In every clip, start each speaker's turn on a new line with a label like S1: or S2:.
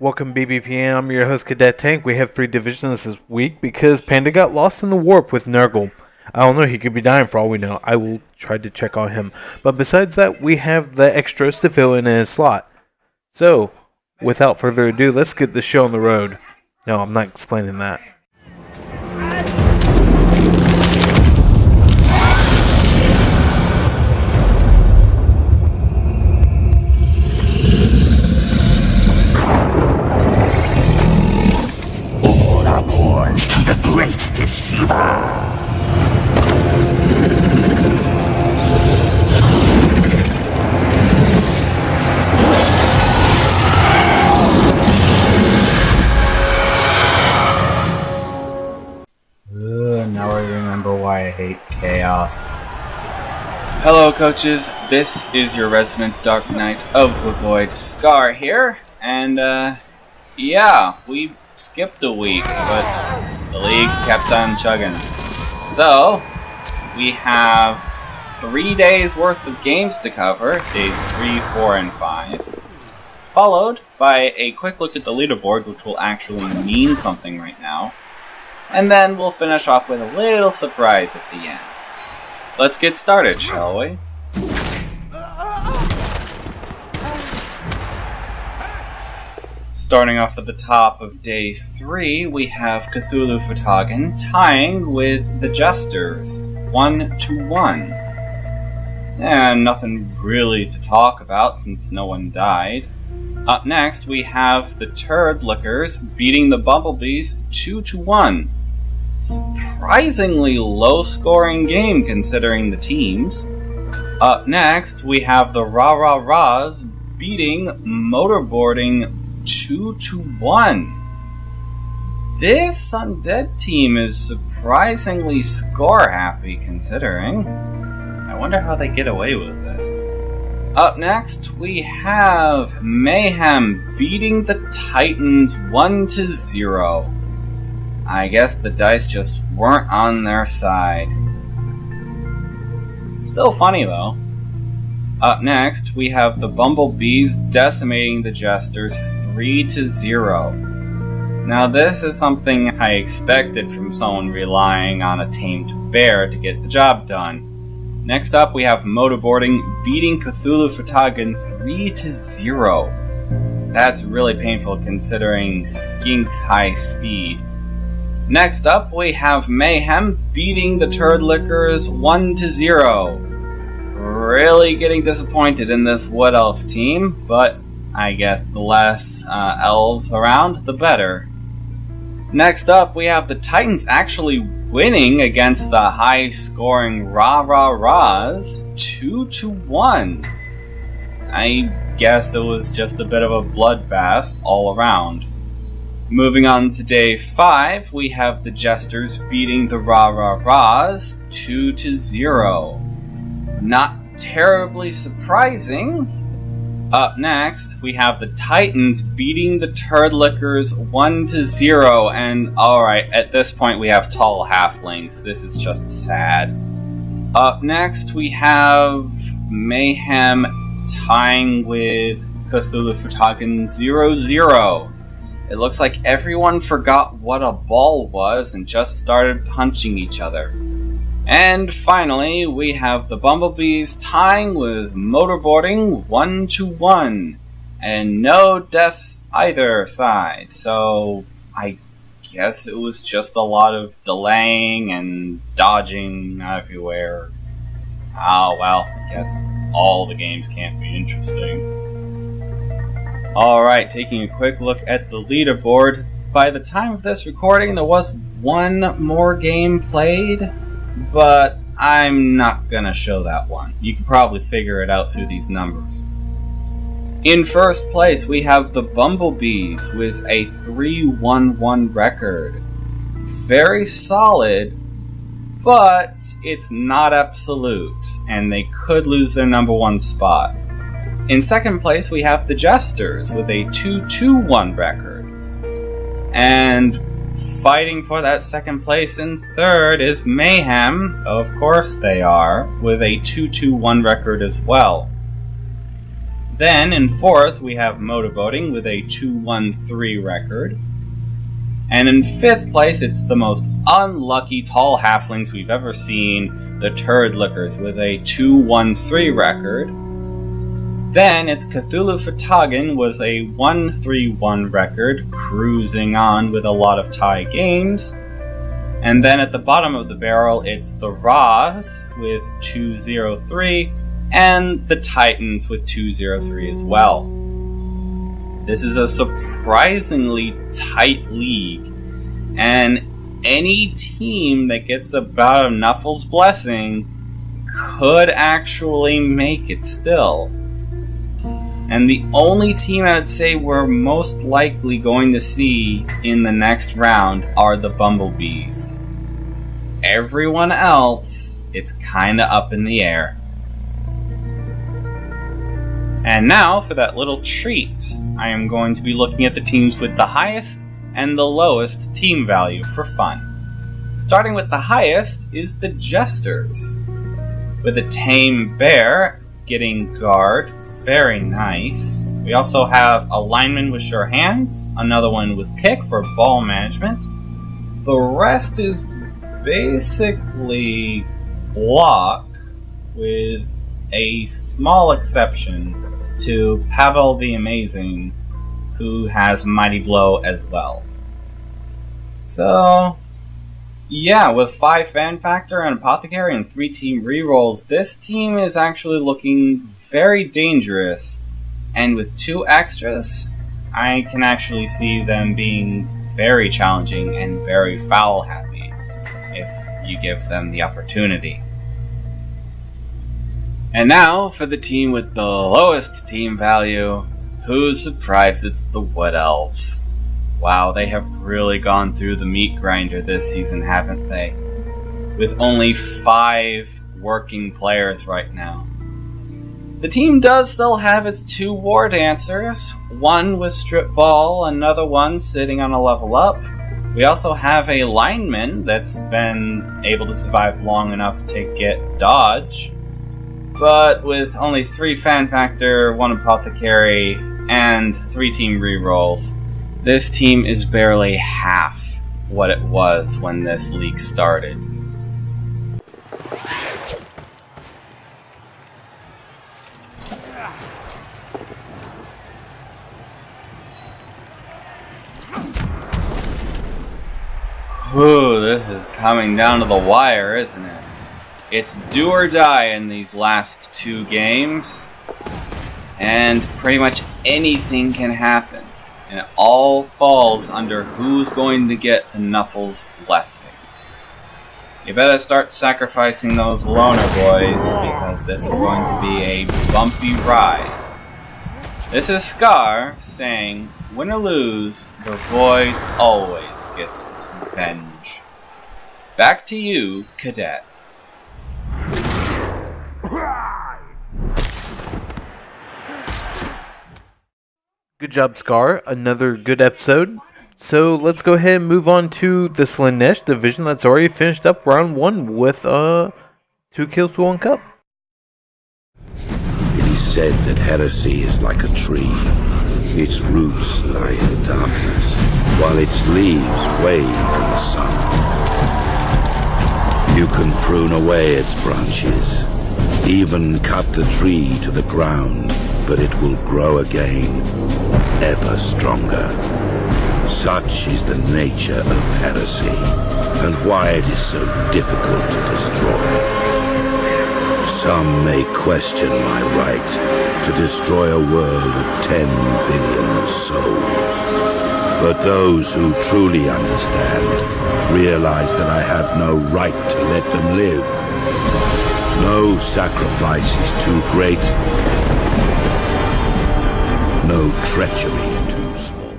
S1: Welcome BBPN, I'm your host Cadet Tank. We have 3 divisions this week because Panda got lost in the warp with Nurgle. I don't know, he could be dying for all we know. I will try to check on him. But besides that, we have the extras to fill in his slot. So, without further ado, let's get the show on the road. No, I'm not explaining that.
S2: To the great deceiver!
S3: Now I remember why I hate chaos.
S4: Hello coaches, this is your resident Dark Knight of the Void, Scar here, and yeah, we skipped a week, but the league kept on chugging. So, we have 3 days worth of games to cover, days 3, 4, and 5, followed by a quick look at the leaderboard, which will actually mean something right now, and then we'll finish off with a little surprise at the end. Let's get started, shall we? Starting off at the top of day 3, we have Cthulhu Fhtagn tying with the Jesters, 1-1. And nothing really to talk about since no one died. Up next, we have the Turd Lickers beating the Bumblebees 2-1. Surprisingly low-scoring game considering the teams. Up next, we have the Rah Rah Rahs beating Motorboarding 2-1. This Undead team is surprisingly score-happy considering. I wonder how they get away with this. Up next, we have Mayhem beating the Titans 1-0. I guess the dice just weren't on their side. Still funny though. Up next, we have the Bumblebees decimating the Jesters 3-0. Now this is something I expected from someone relying on a tamed bear to get the job done. Next up, we have Motorboarding beating Cthulhu Fhtagn 3-0. That's really painful considering Skink's high speed. Next up, we have Mayhem beating the Turd Lickers 1-0. Really getting disappointed in this Wood Elf team, but I guess the less elves around, the better. Next up, we have the Titans actually winning against the high-scoring Rah Rah Rahs 2-1. I guess it was just a bit of a bloodbath all around. Moving on to day 5, we have the Jesters beating the Rah Rah Rahs 2-0. Not terribly surprising. Up next, we have the Titans beating the Turd Lickers 1-0, and alright, at this point we have tall halflings. This is just sad. Up next, we have Mayhem tying with Cthulhu Fhtagn 0-0. It looks like everyone forgot what a ball was and just started punching each other. And finally, we have the Bumblebees tying with Motorboarding 1-1. And no deaths either side, so I guess it was just a lot of delaying and dodging everywhere. Oh well, I guess all the games can't be interesting. Alright, taking a quick look at the leaderboard. By the time of this recording, there was one more game played, but I'm not gonna show that one. You can probably figure it out through these numbers. In first place, we have the Bumblebees with a 3-1-1 record. Very solid, but it's not absolute, and they could lose their number 1 spot. In second place, we have the Jesters with a 2-2-1 record. And fighting for that second place in third is Mayhem, of course they are, with a 2-2-1 record as well. Then in 4th, we have Motorboating with a 2-1-3 record. And in 5th place, it's the most unlucky tall halflings we've ever seen, the Turd Lickers, with a 2-1-3 record. Then it's Cthulhu Fhtagn with a 1-3-1 record, cruising on with a lot of tie games. And then at the bottom of the barrel, it's the Raws with 2-0-3, and the Titans with 2-0-3 as well. This is a surprisingly tight league, and any team that gets about a Nuffle's Blessing could actually make it still. And the only team I would say we're most likely going to see in the next round are the Bumblebees. Everyone else, it's kinda up in the air. And now for that little treat. I am going to be looking at the teams with the highest and the lowest team value for fun. Starting with the highest is the Jesters, with a tame bear getting guard. Very nice. We also have a lineman with sure hands, another one with kick for ball management. The rest is basically block, with a small exception to Pavel the Amazing, who has Mighty Blow as well. So, yeah, with 5 Fan Factor, an Apothecary, and 3 team rerolls, this team is actually looking very dangerous. And with 2 extras, I can actually see them being very challenging and very foul happy if you give them the opportunity. And now for the team with the lowest team value. Who's surprised it's the Wood Elves? Wow, they have really gone through the meat grinder this season, haven't they? With only 5 working players right now. The team does still have its 2 War Dancers, one with Strip Ball, another one sitting on a level up. We also have a lineman that's been able to survive long enough to get Dodge. But with only 3 Fan Factor, 1 Apothecary, and 3 team rerolls, this team is barely half what it was when this league started. Whew, this is coming down to the wire, isn't it? It's do or die in these last 2 games, and pretty much anything can happen, and it all falls under who's going to get the Nuffle's Blessing. You better start sacrificing those loner boys, because this is going to be a bumpy ride. This is Scar saying, win or lose, the Void always gets its revenge. Back to you, Cadet.
S1: Good job, Scar. Another good episode. So let's go ahead and move on to the Slaanesh division that's already finished up round 1 with 2 kills to 1 cup.
S2: It is said that heresy is like a tree. Its roots lie in darkness, while its leaves wave in the sun. You can prune away its branches, even cut the tree to the ground, but it will grow again, ever stronger. Such is the nature of heresy, and why it is so difficult to destroy. Some may question my right to destroy a world of 10 billion souls. But those who truly understand realize that I have no right to let them live. No sacrifice is too great. No treachery too small.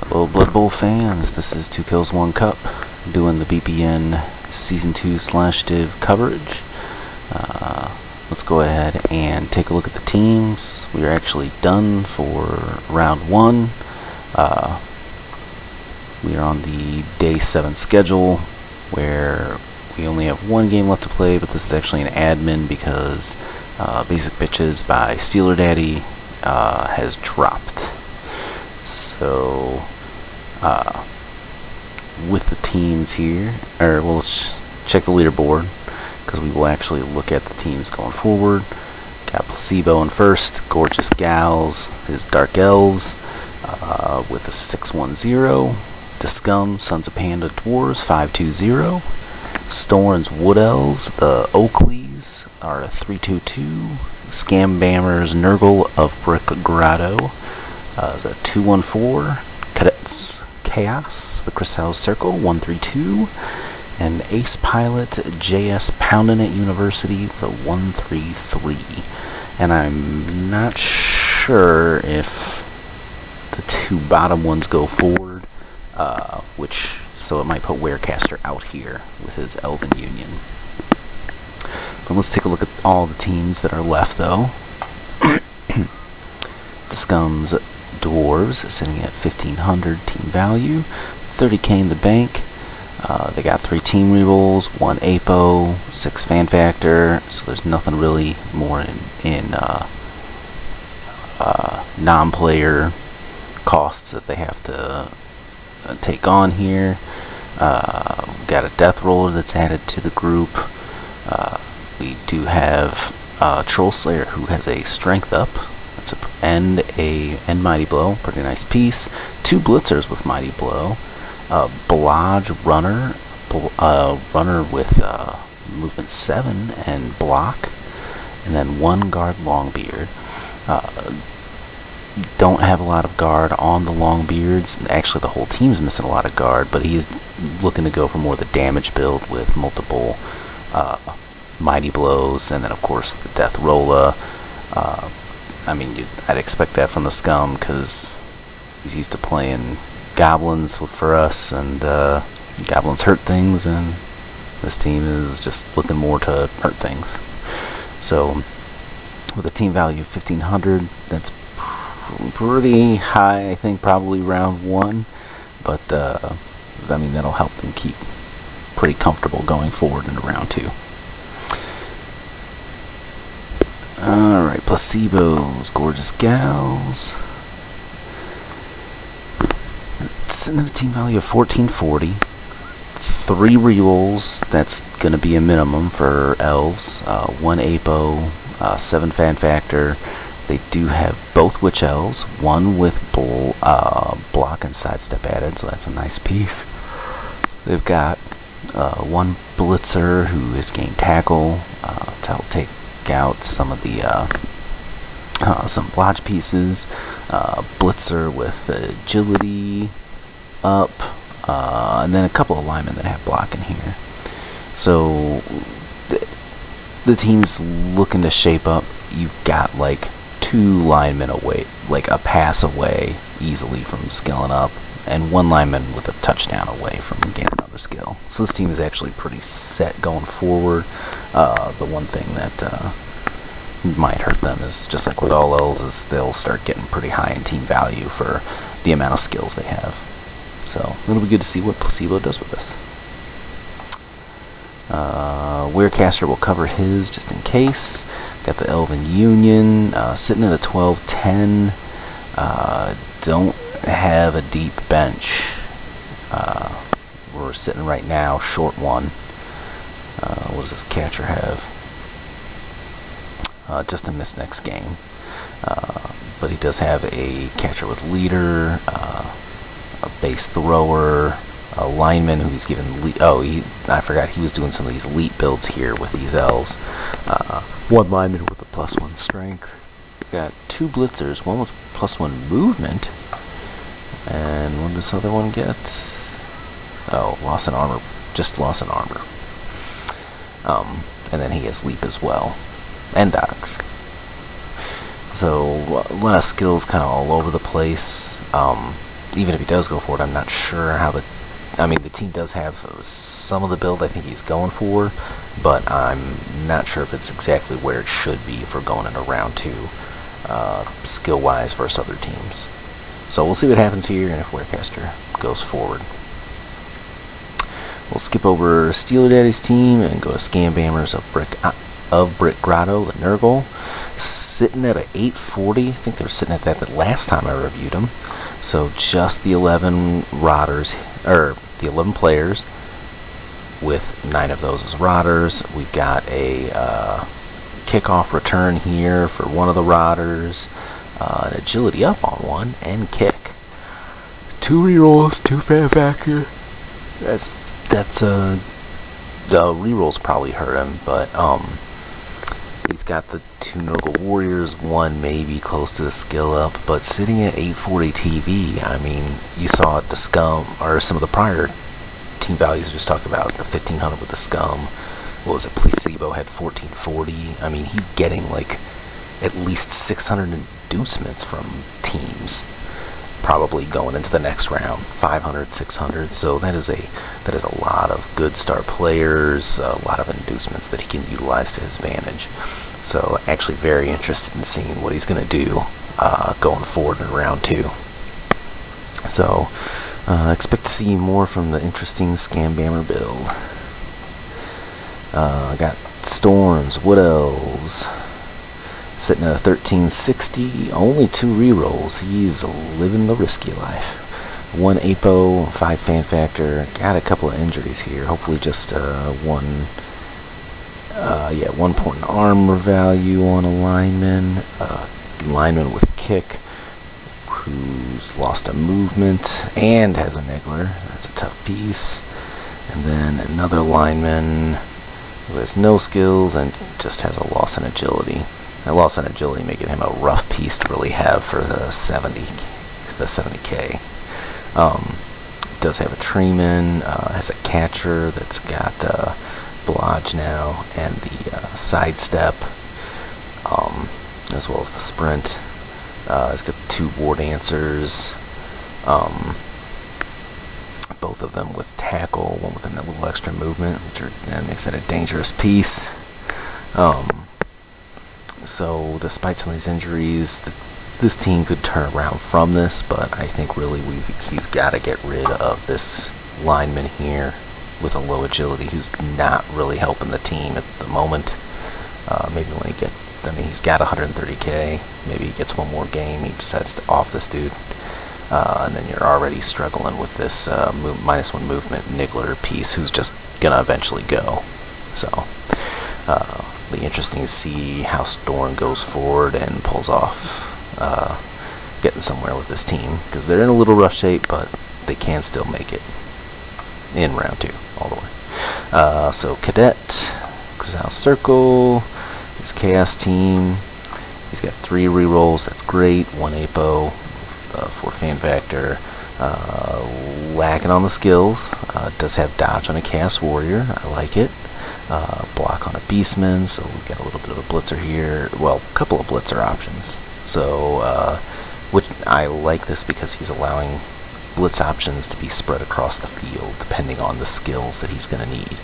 S5: Hello Blood Bowl fans, this is 2 Kills 1 Cup, doing the BPN Season 2/Div coverage. Let's go ahead and take a look at the teams. We are actually done for round 1. We are on the day 7 schedule, where we only have 1 game left to play, but this is actually an admin because Basic Bitches by Steeler Daddy has dropped. So, with the teams here, let's check the leaderboard, because we will actually look at the teams going forward. Got Placebo in first, Gorgeous Gals, his Dark Elves, with a 610. Discum, Sons of Panda Dwarves, 520. Storn's Wood Elves, the Oakleys, are a 322. Scam Bammers Nurgle of Brick Grotto is a 214. Cadets Chaos, the Crystal Circle, 132. And Ace Pilot JS Poundin' at University, the 133. And I'm not sure if the two bottom ones go forward, so it might put Werecaster out here with his Elven Union. But let's take a look at all the teams that are left, though. Discum's Dwarves sitting at 1,500 team value, 30k in the bank. They got 3 team rerolls, 1 APO, 6 fan factor, so there's nothing really more in non-player costs that they have to take on here. Got a death roller that's added to the group. We do have Troll Slayer, who has a strength up. That's and Mighty Blow, pretty nice piece. 2 Blitzers with Mighty Blow. Blodge Runner, runner with movement 7 and block, and then 1 guard Longbeard. Don't have a lot of guard on the Longbeards. Actually, the whole team's missing a lot of guard, but he's looking to go for more the damage build with multiple Mighty Blows, and then of course the Death Rolla. I'd expect that from the Scum, because he's used to playing goblins for us, and goblins hurt things, and this team is just looking more to hurt things. So with a team value of 1,500, that's pretty high. I think probably round 1, but that'll help them keep pretty comfortable going forward into round 2. Alright, Placebo's Gorgeous Gals sitting at a team value of 1,440. 3 rerolls, that's going to be a minimum for elves. 1 APO, 7 fan factor. They do have both Witch Elves, 1 with block and sidestep added, so that's a nice piece. They've got 1 Blitzer who is gained tackle to help take out some of the some blodge pieces. Blitzer with agility up, and then a couple of linemen that have block in here. So the team's looking to shape up. You've got like 2 linemen away, like a pass away easily from skilling up, and 1 lineman with a touchdown away from getting another skill. So this team is actually pretty set going forward. The one thing that might hurt them is, just like with all elves, is they'll start getting pretty high in team value for the amount of skills they have. So it'll be good to see what Placebo does with this. Werecaster will cover his just in case. Got the Elven Union sitting at a 12-10. Don't have a deep bench. We're sitting right now short 1. What does this catcher have? Just to miss next game. But he does have a catcher with leader, a base thrower, a lineman who he's given I forgot he was doing some of these elite builds here with these elves. 1 lineman with a +1 strength. Got 2 blitzers, 1 with +1 movement, and what did this other one get? Oh, loss in armor, just loss in armor. And then he has leap as well, and dodge. So a lot of skills kind of all over the place. Even if he does go for it, I'm not sure how the team does have some of the build I think he's going for, but I'm not sure if it's exactly where it should be for going into round 2, skill-wise versus other teams. So we'll see what happens here, and if Werecaster goes forward. We'll skip over Steeler Daddy's team and go to Scam Bammers of Brick Grotto, the Nurgle, sitting at a 840. I think they were sitting at that the last time I reviewed them. So just the 11 Rotters, or the 11 players, with 9 of those as Rotters. We've got a kickoff return here for one of the Rotters, an agility up on one, and kick. 2 rerolls, 2 fan factor. That's the rerolls probably hurt him, but he's got the 2 Nurgle Warriors, 1 maybe close to the skill up, but sitting at 840 TV, I mean, you saw the Scum, or some of the prior team values I just talked about, the 1500 with the Scum, what was it, Placebo had 1440, I mean, he's getting like at least 600 inducements from teams, probably going into the next round, 500, 600, so that is a lot of good star players, a lot of inducements that he can utilize to his advantage. So actually very interested in seeing what he's going to do going forward in round 2. So expect to see more from the interesting Scambammer build. I got Storms, Wood Elves, sitting at a 1360, only 2 rerolls. He's living the risky life. 1 APO, 5 fan factor. Got a couple of injuries here. Hopefully just 1 point in armor value on a lineman. Lineman with kick, who's lost a movement and has a niggler. That's a tough piece. And then another lineman who has no skills and just has a loss in agility. That loss in agility making him a rough piece to really have for the 70k. Does have a treeman, has a catcher that's got blodge now, and the sidestep, as well as the sprint. It's got 2 war dancers, both of them with tackle, one with a little extra movement, that makes it a dangerous piece. So despite some of these injuries, this team could turn around from this, but I think really he's got to get rid of this lineman here with a low agility who's not really helping the team at the moment. Maybe when he's got 130k, maybe he gets one more game, he decides to off this dude, and then you're already struggling with this -1 movement niggler piece who's just gonna eventually go. So be interesting to see how Storm goes forward and pulls off getting somewhere with this team, because they're in a little rough shape, but they can still make it in round 2 all the way. So Cadet, Cruzal Circle, his Chaos team. He's got 3 rerolls, that's great. 1 APO, 4 fan factor. Lacking on the skills. Does have dodge on a Chaos Warrior, I like it. Block on a Beastman, so we've got a little bit of a blitzer here. Well, a couple of blitzer options. So, which I like this because he's allowing blitz options to be spread across the field depending on the skills that he's going to need.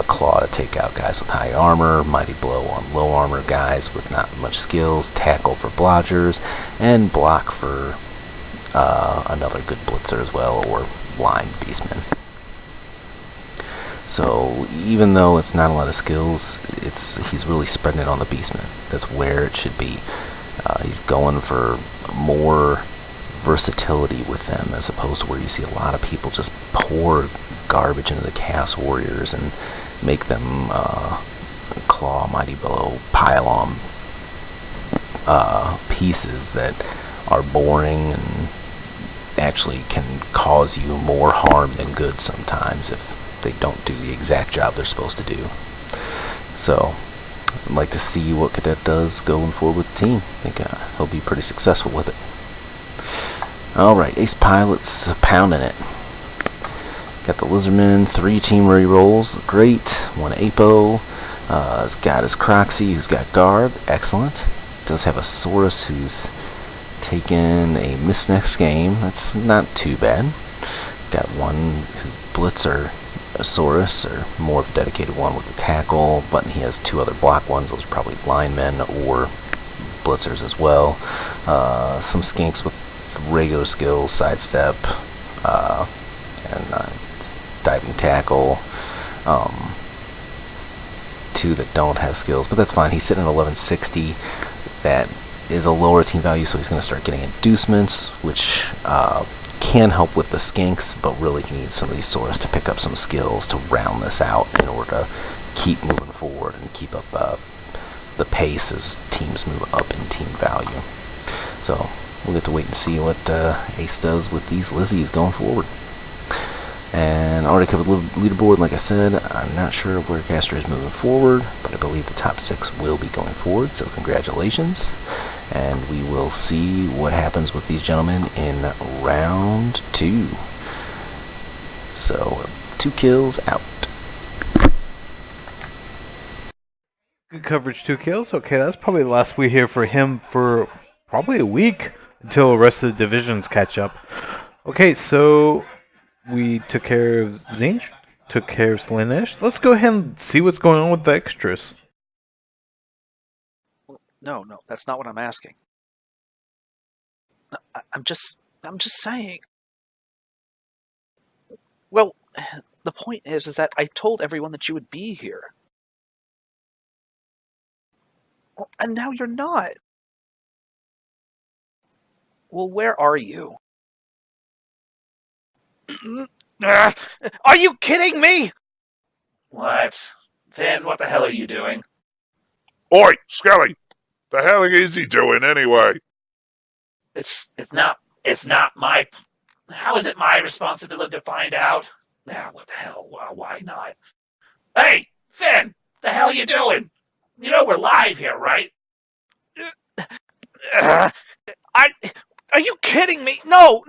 S5: Claw to take out guys with high armor, Mighty Blow on low armor guys with not much skills, Tackle for blodgers, and Block for another good blitzer as well, or line Beastman. So even though it's not a lot of skills, he's really spreading it on the Beastman. That's where it should be. He's going for more versatility with them, as opposed to where you see a lot of people just pour garbage into the Chaos Warriors and make them Claw, Mighty Blow, pile on pieces that are boring and actually can cause you more harm than good sometimes if they don't do the exact job they're supposed to do. So I'd like to see what Cadet does going forward with the team. I think he'll be pretty successful with it. Alright, Ace Pilot's pounding it. Got the Lizardman, 3 team rerolls, great. 1 APO. Has got his Croxy, who's got Guard, excellent. Does have a Saurus who's taken a miss next game, that's not too bad. Got 1 Blitzer, a Saurus, or more of a dedicated one with a tackle, but he has 2 other block ones. Those are probably linemen or blitzers as well. Some skinks with regular skills, sidestep, and diving tackle. two that don't have skills, but that's fine. He's sitting at 1160. That is a lower team value, so he's going to start getting inducements, which can help with the skinks, but really he needs some of these swords to pick up some skills to round this out in order to keep moving forward and keep up the pace as teams move up in team value. So we'll get to wait and see what Ace does with these Lizzies going forward. And I already covered the leaderboard. Like I said, I'm not sure where Caster is moving forward, but I believe the top 6 will be going forward, so congratulations. And we will see what happens with these gentlemen in round 2. So, 2 kills out.
S1: Good coverage, 2 kills. Okay, that's probably the last we hear for him for probably a week until the rest of the divisions catch up. Okay, so we took care of Zinch, took care of Slaanesh. Let's go ahead and see what's going on with the extras.
S6: No, that's not what I'm asking. I'm just saying. Well, the point is that I told everyone that you would be here. Well, and now you're not. Well, where are you? Are you kidding me?
S7: What? Then what the hell are you doing?
S8: Oi, Skelly! The hell is he doing anyway?
S7: It's not my... How is it my responsibility to find out? What the hell? Why not? Hey, Finn! The hell you doing? You know we're live here, right?
S6: Are you kidding me? No.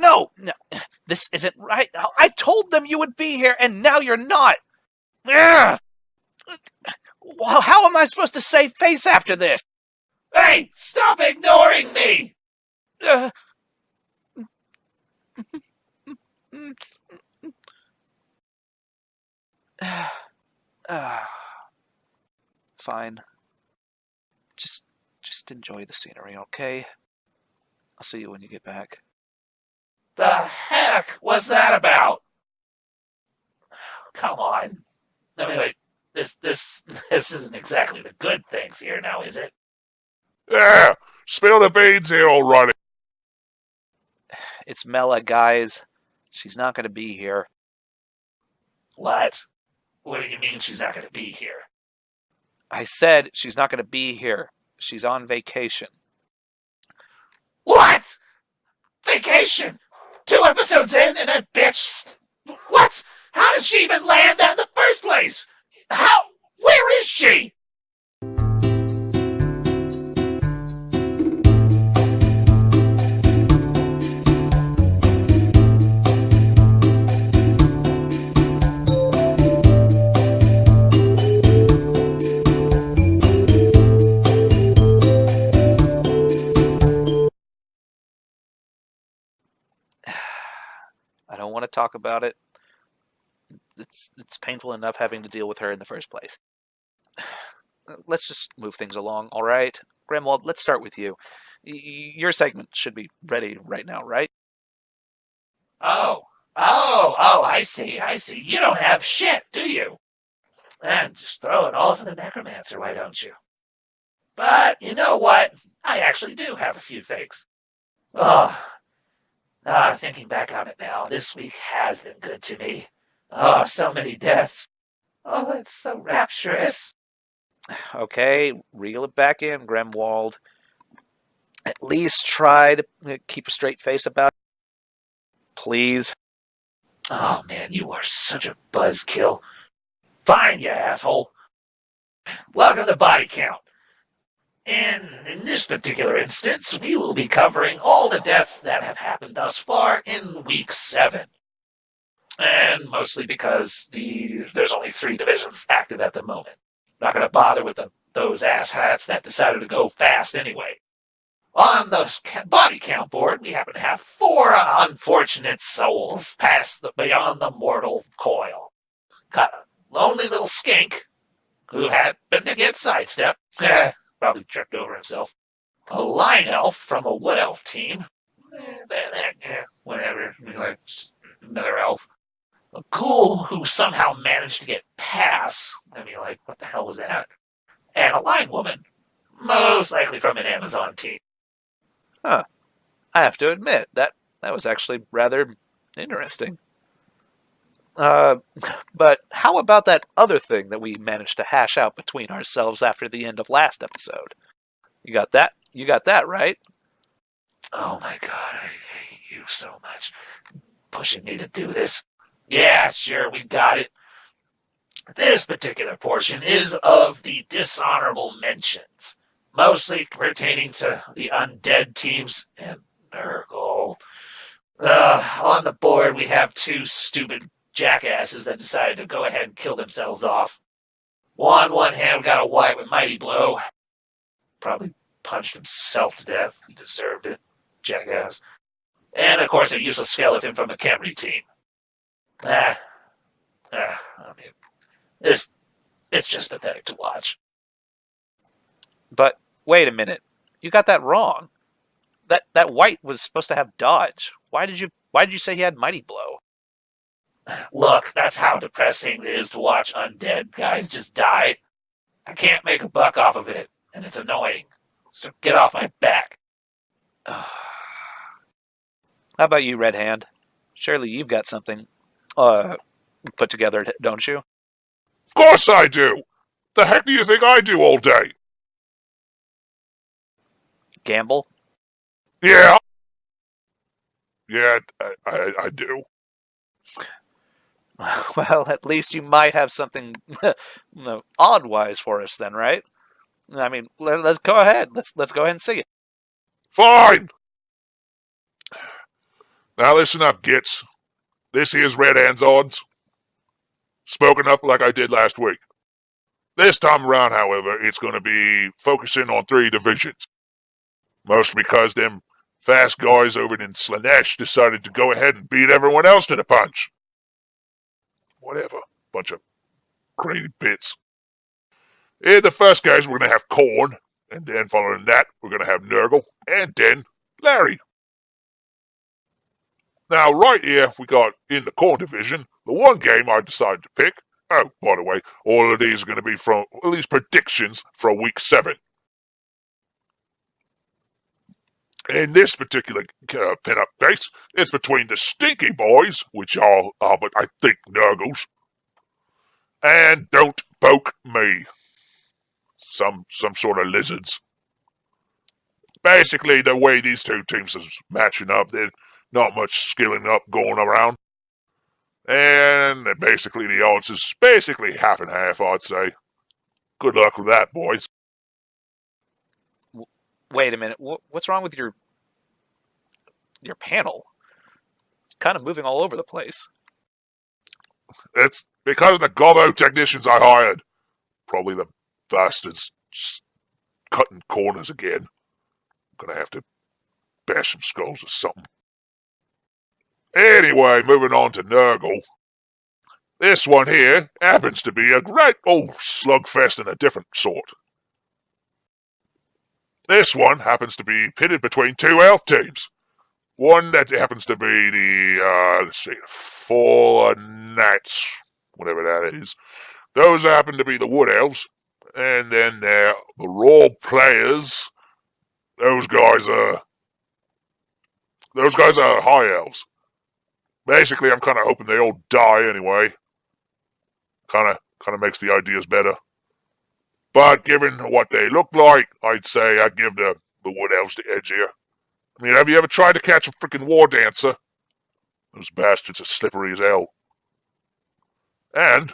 S6: This isn't right. I told them you would be here, and now you're not. Well, how am I supposed to save face after this?
S7: Hey, stop ignoring me!
S6: Fine. Just enjoy the scenery, okay? I'll see you when you get back.
S7: The heck was that about? Come on. I mean, like, this isn't exactly the good things here now, is it?
S8: Yeah, spill the beans here already.
S6: It's Mela, guys. She's not going to be here.
S7: What? What do you mean she's not going to be here?
S6: I said she's not going to be here. She's on vacation.
S7: What? Vacation? 2 episodes in and that bitch... What? How did she even land that in the first place? How? Where is she?
S6: I don't want to talk about it. It's painful enough having to deal with her in the first place. Let's just move things along, all right? Grimwald, let's start with you. Your segment should be ready right now, right?
S7: Oh, I see. You don't have shit, do you? Then just throw it all to the necromancer, why don't you? But you know what? I actually do have a few things. Thinking back on it now, this week has been good to me. Oh, so many deaths. Oh, it's so rapturous.
S6: Okay, reel it back in, Grimwald. At least try to keep a straight face about it. Please.
S7: Oh, man, you are such a buzzkill. Fine, you asshole. Welcome to Body Count. And in this particular instance, we will be covering all the deaths that have happened thus far in Week 7. And mostly because there's only 3 divisions active at the moment. Not going to bother with those asshats that decided to go fast anyway. On the body count board, we happen to have 4 unfortunate souls past beyond the mortal coil. Got a lonely little skink who happened to get sidestepped. Probably tripped over himself. A line elf from a wood elf team. Whatever. Like another elf. A ghoul who somehow managed to get past. like, what the hell was that? And a line woman, most likely from an Amazon team.
S6: Huh. I have to admit, that was actually rather interesting. But how about that other thing that we managed to hash out between ourselves after the end of last episode? You got that? You got that, right?
S7: Oh my god, I hate you so much. Pushing me to do this. Yeah, sure, we got it. This particular portion is of the dishonorable mentions, mostly pertaining to the undead teams and Nurgle. On the board, we have two stupid jackasses that decided to go ahead and kill themselves off. One hand got a white with Mighty Blow. Probably punched himself to death. He deserved it. Jackass. And, of course, a useless skeleton from the Camry team. I mean, it's just pathetic to watch.
S6: But wait a minute. You got that wrong. That white was supposed to have dodge. Why did you say he had Mighty Blow?
S7: Look, that's how depressing it is to watch undead guys just die. I can't make a buck off of it, and it's annoying. So get off my back.
S6: How about you, Red Hand? Surely you've got something put together, don't you?
S8: Of course I do! The heck do you think I do all day?
S6: Gamble?
S8: Yeah. Yeah, I do.
S6: Well, at least you might have something odd-wise for us then, right? I mean, let's go ahead. Let's go ahead and see it.
S8: Fine! Now listen up, gits. This here's Red Hand's odds. Spoken up like I did last week. This time around, however, it's going to be focusing on 3 divisions. Mostly because them fast guys over in Slaanesh decided to go ahead and beat everyone else to the punch. Whatever. Bunch of crazy bits. In the first case, we're going to have Khorne, and then following that, we're going to have Nurgle, and then Larry. Now, right here, we got in the Khorne division, the one game I decided to pick. Oh, by the way, all of these are going to be from, at least predictions for week 7. In this particular pin-up base, it's between the Stinky Boys, which are but I think Nurgles, and Don't Poke Me. Some sort of lizards. Basically, the way these two teams are matching up, there's not much skilling up going around. And basically the odds is basically half and half, I'd say. Good luck with that, boys.
S6: Wait a minute. What's wrong with your panel? It's kind of moving all over the place.
S8: It's because of the gobbo technicians I hired. Probably the bastards just cutting corners again. Gonna have to bash some skulls or something. Anyway, moving on to Nurgle. This one here happens to be a great old slugfest in a different sort. This one happens to be pitted between 2 elf teams. One that happens to be the, let's see, 4 Knights, whatever that is. Those happen to be the Wood Elves. And then the Raw Players. Those guys are High Elves. Basically, I'm kind of hoping they all die anyway. Kind of makes the ideas better. But given what they look like, I'd say I'd give the Wood Elves the edge here. I mean, have you ever tried to catch a freaking war dancer? Those bastards are slippery as hell. And,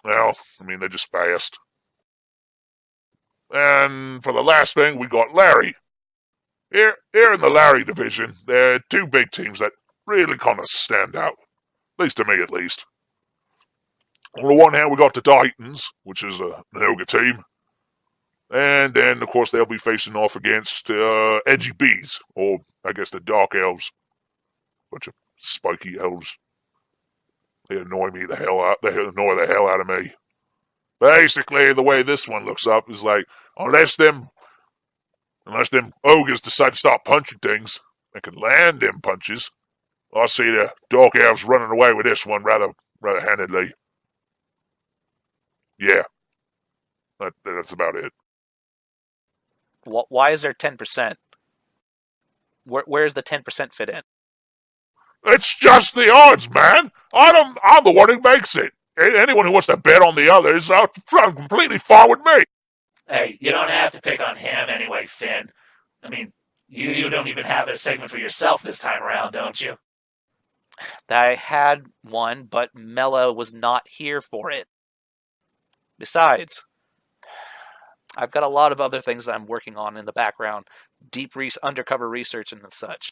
S8: well, I mean, they're just fast. And for the last thing, we got Larry. Here in the Larry division, there are 2 big teams that really kind of stand out. At least to me, at least. On the one hand, we got the Titans, which is a Noga team. And then, of course, they'll be facing off against Edgy Bees, or I guess the Dark Elves. Bunch of spiky elves. They annoy me the hell out. They annoy the hell out of me. Basically, the way this one looks up is like, unless them ogres decide to start punching things and can land them punches, I see the Dark Elves running away with this one rather handedly. Yeah. That's about it.
S6: Why is there 10%? Where's the 10% fit in?
S8: It's just the odds, man. I'm the one who makes it. Anyone who wants to bet on the others, I'm completely fine with me.
S7: Hey, you don't have to pick on him anyway, Finn. I mean, you don't even have a segment for yourself this time around, don't you?
S6: I had one, but Mela was not here for it. Besides, I've got a lot of other things that I'm working on in the background. Undercover research and such.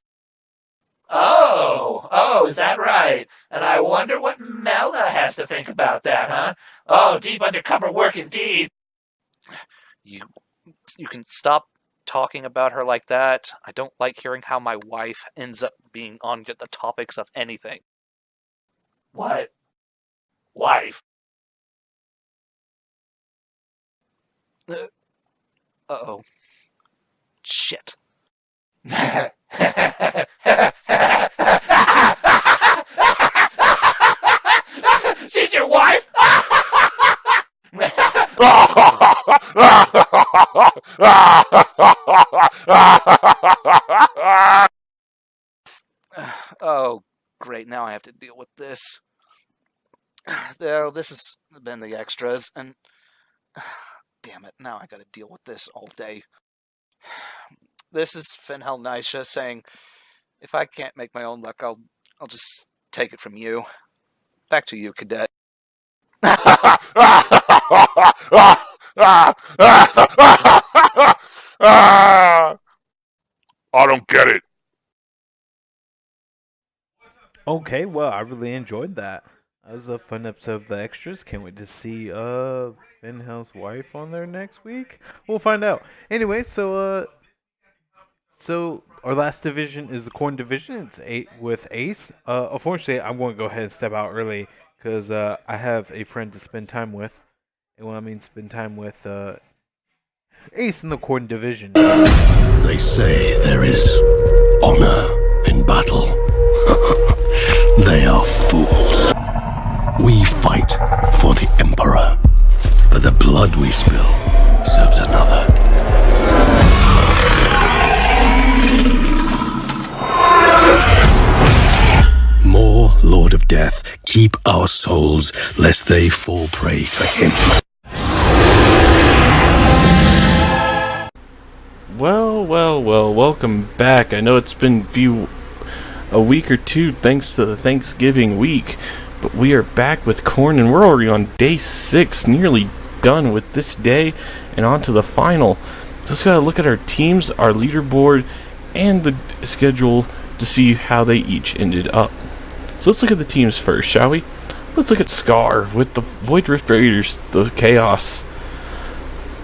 S7: Oh, is that right? And I wonder what Mela has to think about that, huh? Oh, deep undercover work indeed.
S6: You can stop talking about her like that. I don't like hearing how my wife ends up being on the topics of anything.
S7: What? Wife?
S6: Uh-oh. Shit.
S7: She's your wife?
S6: Oh, great. Now I have to deal with this. Well, this has been the extras, and damn it, now I gotta deal with this all day. This is Finhel Nisha saying, if I can't make my own luck, I'll just take it from you. Back to you, Cadet.
S8: I don't get it.
S1: Okay, well, I really enjoyed that. That was a fun episode of The Extras. Can't wait to see Finhel's wife on there next week. We'll find out. Anyway, so our last division is the Corn division. It's 8 with Ace. Unfortunately, I'm going to go ahead and step out early because I have a friend to spend time with. And when I mean spend time with, Ace in the Corn division.
S2: They say there is honor in battle. They are fools. We fight for the Emperor, but the blood we spill serves another. More Lord of Death, keep our souls, lest they fall prey to him.
S9: Well, welcome back. I know it's been a week or two thanks to the Thanksgiving week, but we are back with Corn, and we're already on day 6, nearly done with this day, and on to the final. So let's gotta look at our teams, our leaderboard, and the schedule to see how they each ended up. So let's look at the teams first, shall we? Let's look at Scar with the Void Rift Raiders, the Chaos.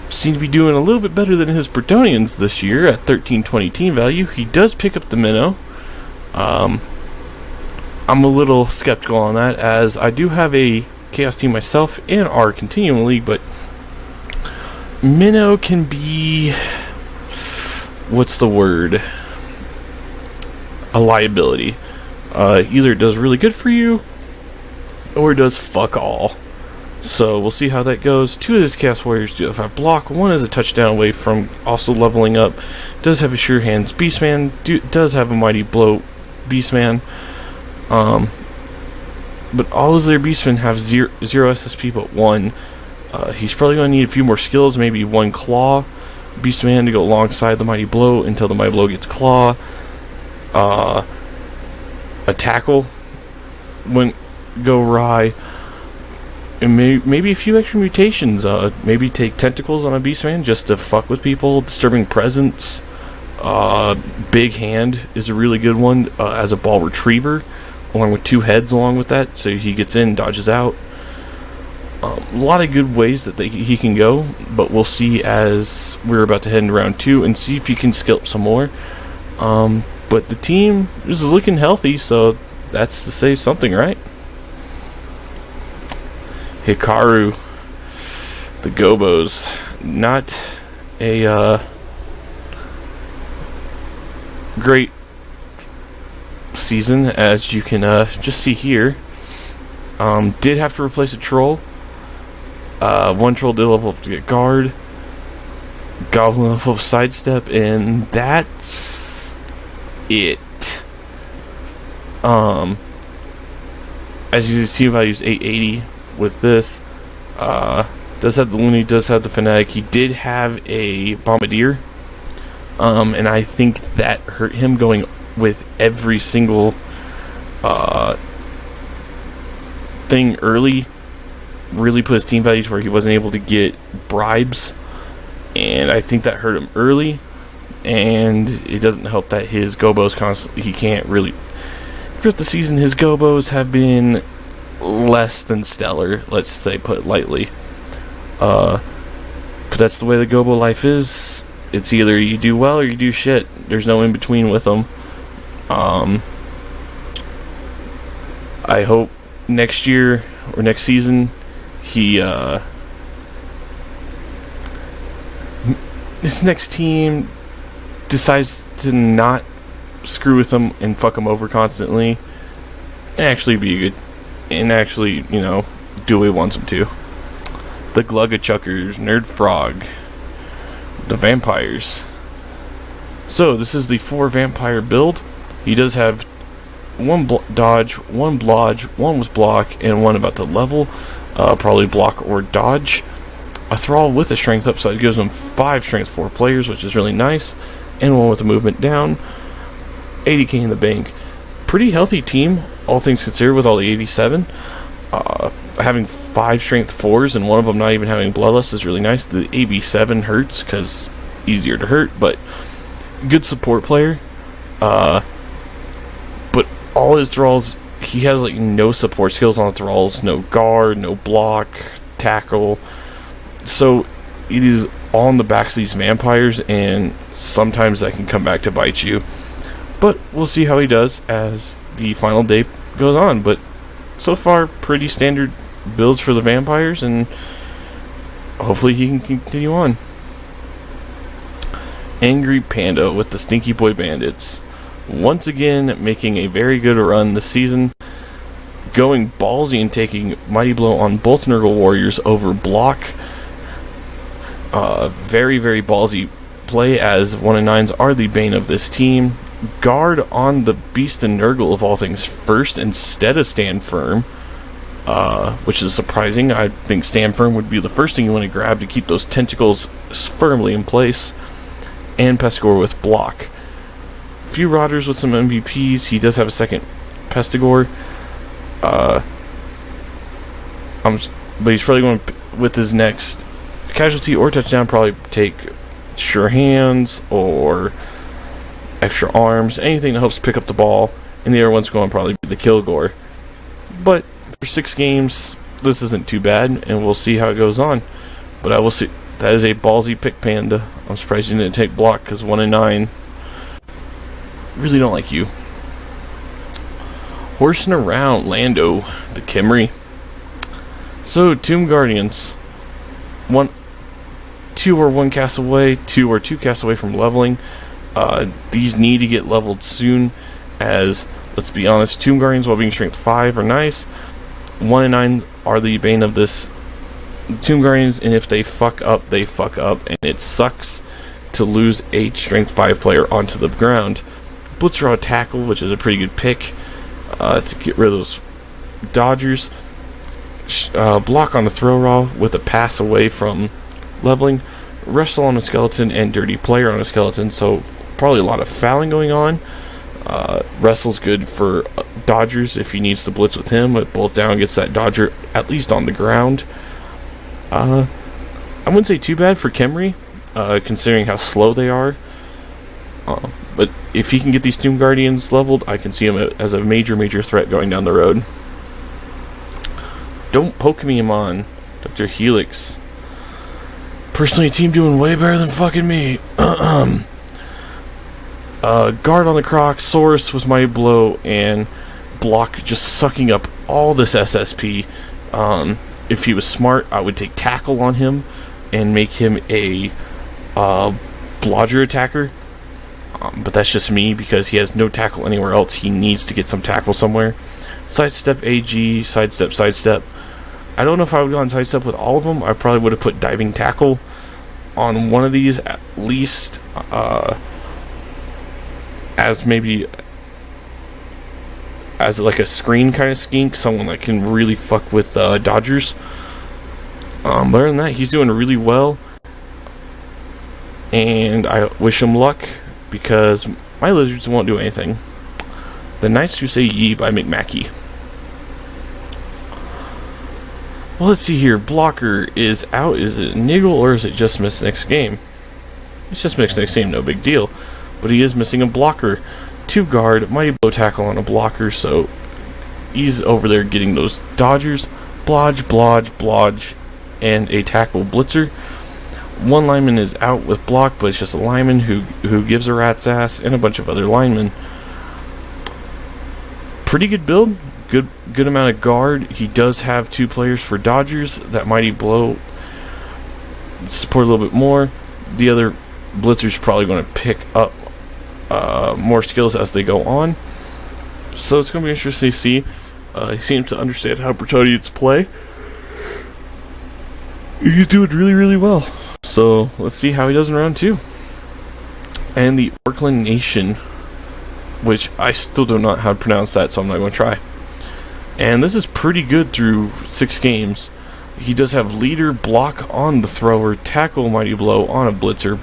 S9: Seem to be doing a little bit better than his Bretonians this year at 1320 team value. He does pick up the minnow. I'm a little skeptical on that, as I do have a Chaos team myself in our Continuum League, but minnow can be, what's the word, a liability. Either it does really good for you, or it does fuck all. So we'll see how that goes. 2 of his Chaos Warriors do have a block. 1 is a touchdown away from also leveling up. Does have a Sure Hands Beastman. Does have a Mighty Blow Beastman. But all of their Beastmen have 0 SSP but 1. He's probably going to need a few more skills. Maybe 1 Claw Beastman to go alongside the Mighty Blow until the Mighty Blow gets Claw. A Tackle wouldn't go awry. And maybe a few extra mutations. Maybe take Tentacles on a Beastman just to fuck with people. Disturbing Presence. Big Hand is a really good one as a ball retriever, along with 2 heads along with that, so he gets in, dodges out. A lot of good ways that he can go, but we'll see as we're about to head into round 2 and see if he can skill up some more. But the team is looking healthy, so that's to say something, right? Hikaru, the Gobos, not a great season, as you can just see here. Did have to replace a troll. One troll did level up to get guard. Goblin level of sidestep, and that's it. As you can see, if I use 880 with this, does have the Looney, does have the Fanatic. He did have a Bombardier, and I think that hurt him going with every single thing early. Really put his team values where he wasn't able to get bribes, and I think that hurt him early. And it doesn't help that his gobos constantly, he can't really. Throughout the season, his gobos have been less than stellar, let's say, put it lightly. But that's the way the gobo life is. It's either you do well or you do shit. There's no in between with them. I hope next year or next season this next team decides to not screw with them and fuck them over constantly, and actually be good, and actually, do what he wants them to. The Gluggachuckers, Nerd Frog, the Vampires. So this is the 4 vampire build. He does have 1 dodge, 1 blodge, 1 with block, and 1 about to level. Probably block or dodge. A Thrall with a strength up, so it gives him 5 strength 4 players, which is really nice, and 1 with a movement down. 80k in the bank. Pretty healthy team, all things considered, with all the 87. Having 5 strength 4s and 1 of them not even having bloodlust is really nice. The 87 hurts because easier to hurt, but good support player. But all his thralls, he has like no support skills on the thralls, no guard, no block, tackle. So it is all on the backs of these vampires, and sometimes that can come back to bite you. But we'll see how he does as the final day goes on. But so far, pretty standard builds for the vampires, and hopefully he can continue on. Angry Panda with the Stinky Boy Bandits. Once again, making a very good run this season. Going ballsy and taking Mighty Blow on both Nurgle Warriors over block. Very, very ballsy play, as 1 and 9s are the bane of this team. Guard on the Beast and Nurgle of all things first instead of Stand Firm, which is surprising. I think Stand Firm would be the first thing you want to grab to keep those tentacles firmly in place. And Pestigore with block. A few Rotters with some MVPs. He does have a second Pestigore. But he's probably going to, with his next casualty or touchdown, probably take Sure Hands or extra arms, anything that helps pick up the ball, and the other one's going to probably be the Kilgore. But for 6 games, this isn't too bad, and we'll see how it goes on. But I will see. That is a ballsy pick, Panda. I'm surprised you didn't take block, because 1 and 9 really don't like you. Horsing around Lando, the Kimry. So, Tomb Guardians. 2 or 1 cast away, 2 or 2 casts away from leveling. These need to get leveled soon, as, let's be honest, Tomb Guardians, while being strength 5, are nice. 1 and 9 are the bane of this Tomb Guardians, and if they fuck up, they fuck up, and it sucks to lose a strength 5 player onto the ground. Blitzer tackle, which is a pretty good pick to get rid of those dodgers. Block on the throw raw with a pass away from leveling. Wrestle on a skeleton and dirty player on a skeleton, so probably a lot of fouling going on. Wrestle's good for dodgers if he needs to blitz with him, but bolt down gets that dodger at least on the ground. I wouldn't say too bad for Khemri, considering how slow they are. But if he can get these Tomb Guardians leveled, I can see him as a major threat going down the road. Don't poke me, Amon. Dr. Helix. Personally, a team doing way better than fucking me. Guard on the Croc, Saurus with Mighty Blow, and block just sucking up all this SSP. If he was smart, I would take tackle on him and make him a blodger attacker. But that's just me, because he has no tackle anywhere else. He needs to get some tackle somewhere. Sidestep AG, sidestep. I don't know if I would have gone sidestep with all of them. I probably would have put diving tackle on one of these at least, as maybe as like a screen kind of skink, someone that can really fuck with Dodgers. Other than that, he's doing really well, and I wish him luck because my lizards won't do anything. The Knights Who Say Ye by McMackey. Well, let's see here. Blocker is out. Is it Niggle or is it just missed next game? It's just missed next game, no big deal. But he is missing a blocker. 2 guard, mighty blow tackle on a blocker, so he's over there getting those Dodgers. Blodge, and a tackle blitzer. 1 lineman is out with block, but it's just a lineman who gives a rat's ass, and a bunch of other linemen. Pretty good build. Good amount of guard. He does have 2 players for Dodgers. That mighty blow support a little bit more. The other blitzer's probably going to pick up more skills as they go on. So it's going to be interesting to see. He seems to understand how Bertonians play. He's doing really, really well. So let's see how he does in round 2. And the Orkland Nation, which I still don't know how to pronounce that, so I'm not going to try. And this is pretty good through 6 games. He does have leader, block on the thrower, tackle, mighty blow on a blitzer,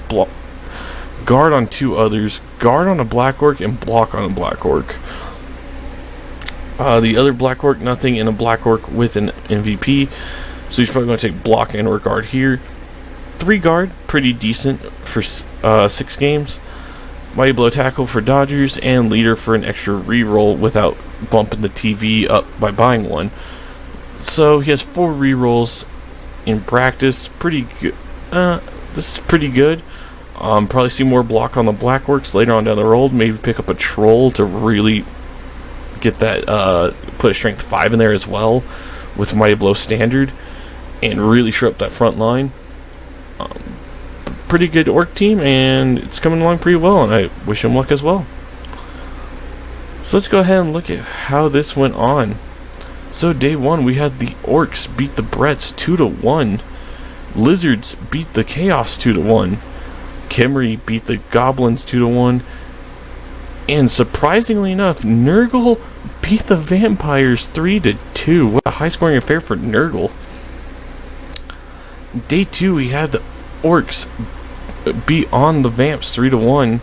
S9: guard on 2 others, guard on a black orc, and block on a black orc. The other black orc, nothing, and a black orc with an MVP. So he's probably going to take block and or guard here. 3 guard, pretty decent for 6 games. Mighty blow tackle for Dodgers, and leader for an extra reroll without bumping the TV up by buying one. So he has 4 rerolls in practice. Pretty good. This is pretty good. Probably see more block on the black orcs later on down the road. Maybe pick up a troll to really get that, put a strength 5 in there as well with mighty blow standard and really shore up that front line. Pretty good orc team, and it's coming along pretty well, and I wish him luck as well. So let's go ahead and look at how this went on. So day 1, we had the orcs beat the Bretts 2-1. Lizards beat the Chaos 2-1. Kimry beat the Goblins 2-1. And surprisingly enough, Nurgle beat the Vampires 3-2. What a high scoring affair for Nurgle. Day 2, we had the orcs beat on the Vamps 3-1.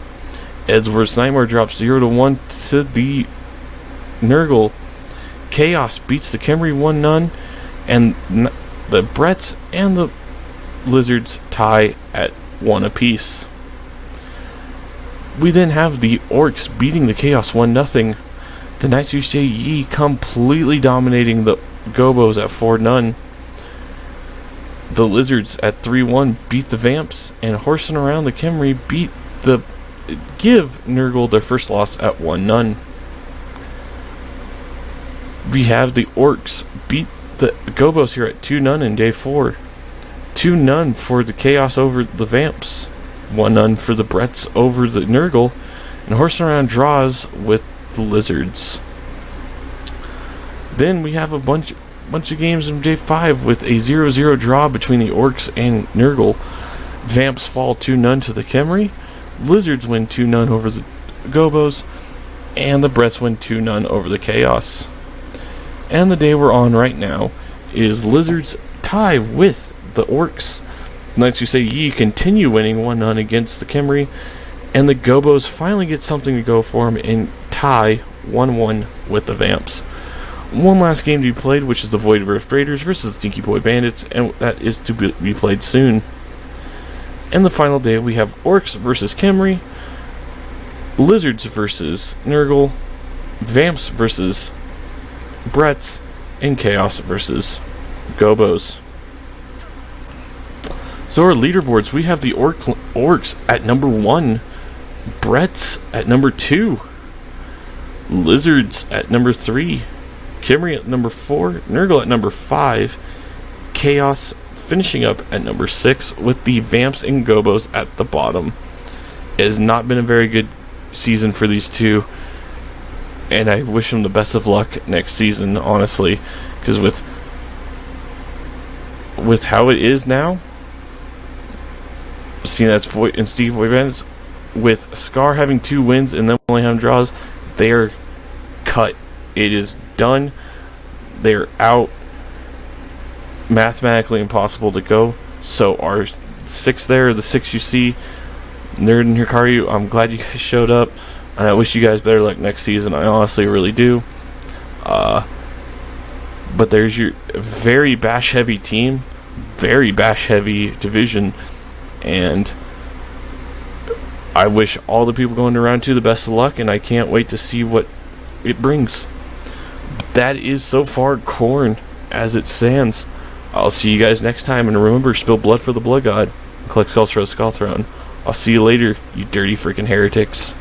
S9: Edgeworth's Nightmare drops 0-1 to the Nurgle. Chaos beats the Kimry 1-0, and the Bretts and the Lizards tie at 1 apiece. We then have the orcs beating the Chaos 1-0. The Knights Who Say Ye completely dominating the Gobos at 4-0. The Lizards at 3-1 beat the Vamps, and horsing around the Kimry give Nurgle their first loss at 1-0. We have the orcs beat the Gobos here at 2-0 in day 4. 2-0 for the Chaos over the Vamps. 1-0 for the Bretts over the Nurgle, and horsing around draws with the Lizards. Then we have a bunch of games in day 5 with a 0-0 draw between the orcs and Nurgle. Vamps fall 2-0 to the Kimry. Lizards win 2-0 over the Gobos, and the Bretts win 2-0 over the Chaos. And the day we're on right now is Lizards tie with the orcs. Knights Who Say Ye continue winning 1-0 against the Kimry, and the Gobos finally get something to go for them and tie 1-1 with the Vamps. One last game to be played, which is the Void Rift Raiders versus Stinky Boy Bandits, and that is to be played soon. And the final day, we have Orcs versus Kimry, Lizards versus Nurgle, Vamps versus Bretts, and Chaos versus Gobos. So our leaderboards, we have the Orcs at number 1, Bretts at number 2, Lizards at number 3, Kimry at number 4, Nurgle at number 5, Chaos finishing up at number 6, with the Vamps and Gobos at the bottom. It has not been a very good season for these two, and I wish them the best of luck next season, honestly, because with with how it is now, seeing that's and Steve Voivans, with Scar having 2 wins and then only having draws, they're cut. It is done. They're out. Mathematically impossible to go. So our 6 there, the 6 you see, Nerd and Hikaru, I'm glad you guys showed up, and I wish you guys better luck next season. I honestly really do. But there's your very bash heavy team, very bash heavy division, and I wish all the people going to round 2 the best of luck, and I can't wait to see what it brings. That is so far Corn as it stands. I'll see you guys next time, and remember, spill blood for the Blood God, collect skulls for the Skull Throne. I'll see you later, you dirty freaking heretics.